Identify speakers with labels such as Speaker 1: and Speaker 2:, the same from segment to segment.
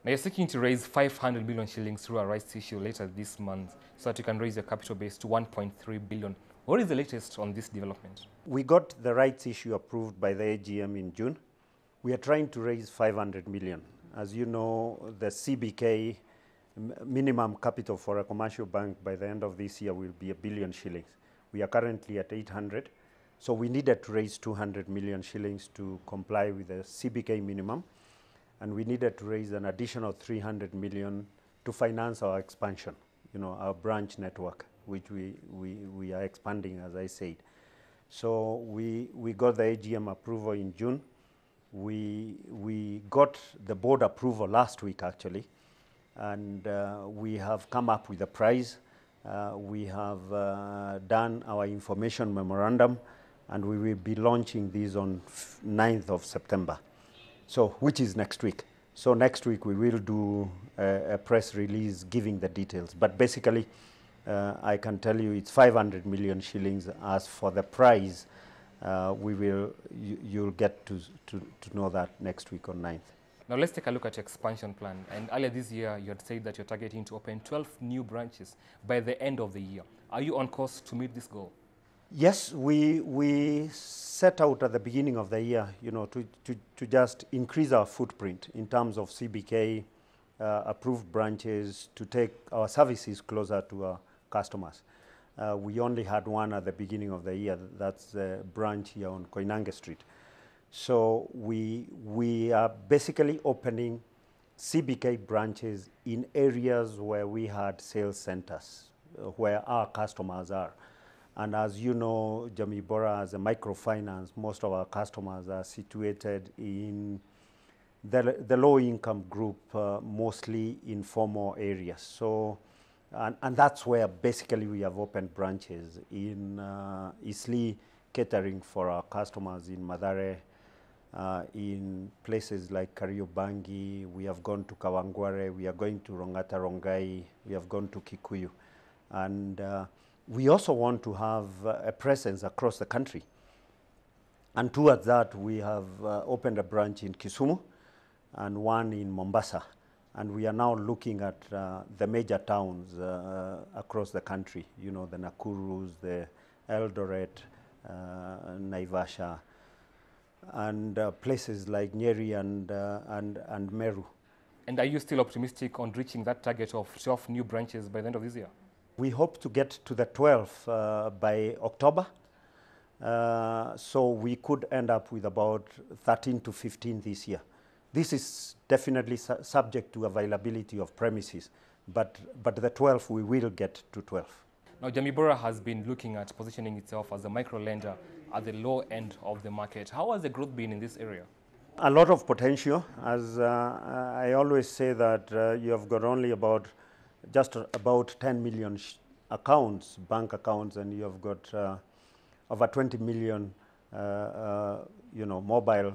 Speaker 1: Now you're seeking to raise 500 million shillings through a rights issue later this month so that you can raise your capital base to 1.3 billion. What is the latest on this development?
Speaker 2: We got the rights issue approved by the AGM in June. We are trying to raise 500 million. As you know, the CBK minimum capital for a commercial bank by the end of this year will be 1 billion shillings. We are currently at 800. So we needed to raise 200 million shillings to comply with the CBK minimum. And we needed to raise an additional 300 million to finance our expansion, our branch network, which we are expanding, as I said. So we got the AGM approval in June. We got the board approval last week, actually. And we have come up with a price. We have done our information memorandum, and we will be launching these on 9th of September, so which is next week. So next week we will do a press release giving the details. But basically, I can tell you it's 500 million shillings. As for the price, you'll get to know that next week on 9th.
Speaker 1: Now let's take a look at your expansion plan. And earlier this year, you had said that you're targeting to open 12 new branches by the end of the year. Are you on course to meet this goal?
Speaker 2: Yes, we set out at the beginning of the year, to just increase our footprint in terms of CBK approved branches, to take our services closer to our customers. We only had one at the beginning of the year. That's the branch here on Koinange Street. So we are basically opening CBK branches in areas where we had sales centers, where our customers are. And as you know, Jamii Bora, as a microfinance, most of our customers are situated in the low-income group, mostly informal areas. So, and that's where basically we have opened branches in Isli, catering for our customers in Mathare, in places like Kariobangi. We have gone to Kawangware, we are going to Rongata Rongai, we have gone to Kikuyu. And we also want to have a presence across the country. And towards that, we have opened a branch in Kisumu and one in Mombasa. And we are now looking at the major towns across the country, the Nakurus, the Eldoret, Naivasha, and places like Nyeri and Meru.
Speaker 1: And are you still optimistic on reaching that target of 12 new branches by the end of this year?
Speaker 2: We hope to get to the 12 by October. So we could end up with about 13 to 15 this year. This is definitely subject to availability of premises, but the 12, we will get to 12.
Speaker 1: Now, Jamii Bora has been looking at positioning itself as a micro-lender at the low end of the market. How has the growth been in this area?
Speaker 2: A lot of potential. As I always say that you have got only just about 10 million accounts, bank accounts, and you have got over 20 million, mobile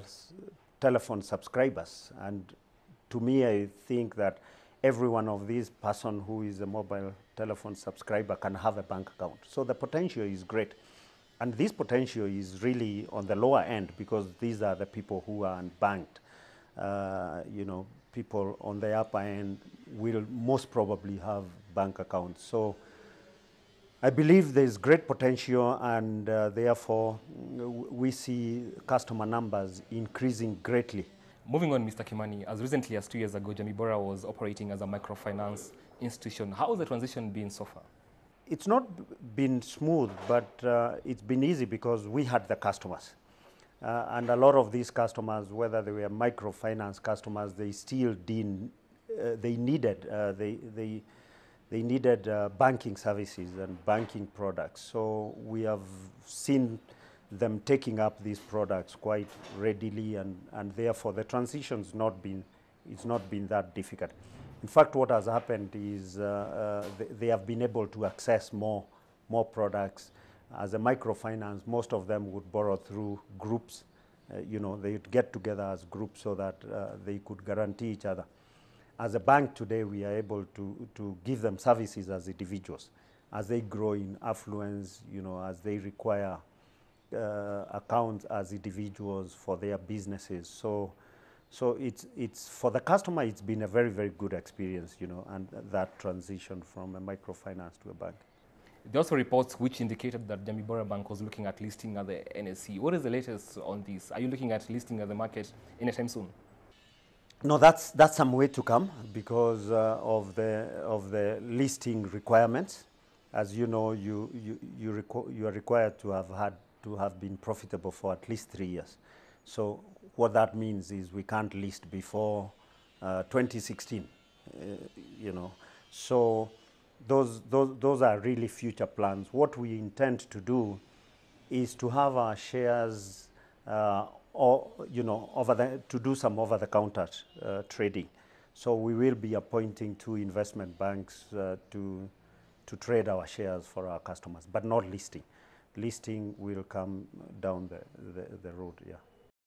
Speaker 2: telephone subscribers. And to me, I think that every one of these person who is a mobile telephone subscriber can have a bank account. So the potential is great. And this potential is really on the lower end, because these are the people who are unbanked. People on the upper end will most probably have bank accounts. So I believe there is great potential, and therefore we see customer numbers increasing greatly.
Speaker 1: Moving on, Mr. Kimani, as recently as 2 years ago, Jamii Bora was operating as a microfinance institution. How has the transition been so far?
Speaker 2: It's not been smooth, but it's been easy because we had the customers. And a lot of these customers, whether they were microfinance customers, they still didn't, they needed banking services and banking products. So we have seen them taking up these products quite readily, and therefore the transition's not been that difficult. In fact, what has happened is they have been able to access more products. As a microfinance, most of them would borrow through groups. They would get together as groups so that they could guarantee each other. As a bank today, we are able to give them services as individuals. As they grow in affluence, as they require accounts as individuals for their businesses. So So it's for the customer, it's been a very, very good experience, you know, and that transition from a microfinance to a bank.
Speaker 1: There are also reports which indicated that Jamii Bora Bank was looking at listing at the NSE. What is the latest on this? Are you looking at listing at the market anytime soon?
Speaker 2: No, that's some way to come because of the listing requirements. As you know, you are required to have been profitable for at least 3 years. So what that means is we can't list before 2016. You know, so those are really future plans. What we intend to do is to have our shares or, you know, to do some over-the-counter trading. So we will be appointing 2 investment banks to trade our shares for our customers, but not listing. Listing will come down the road, yeah.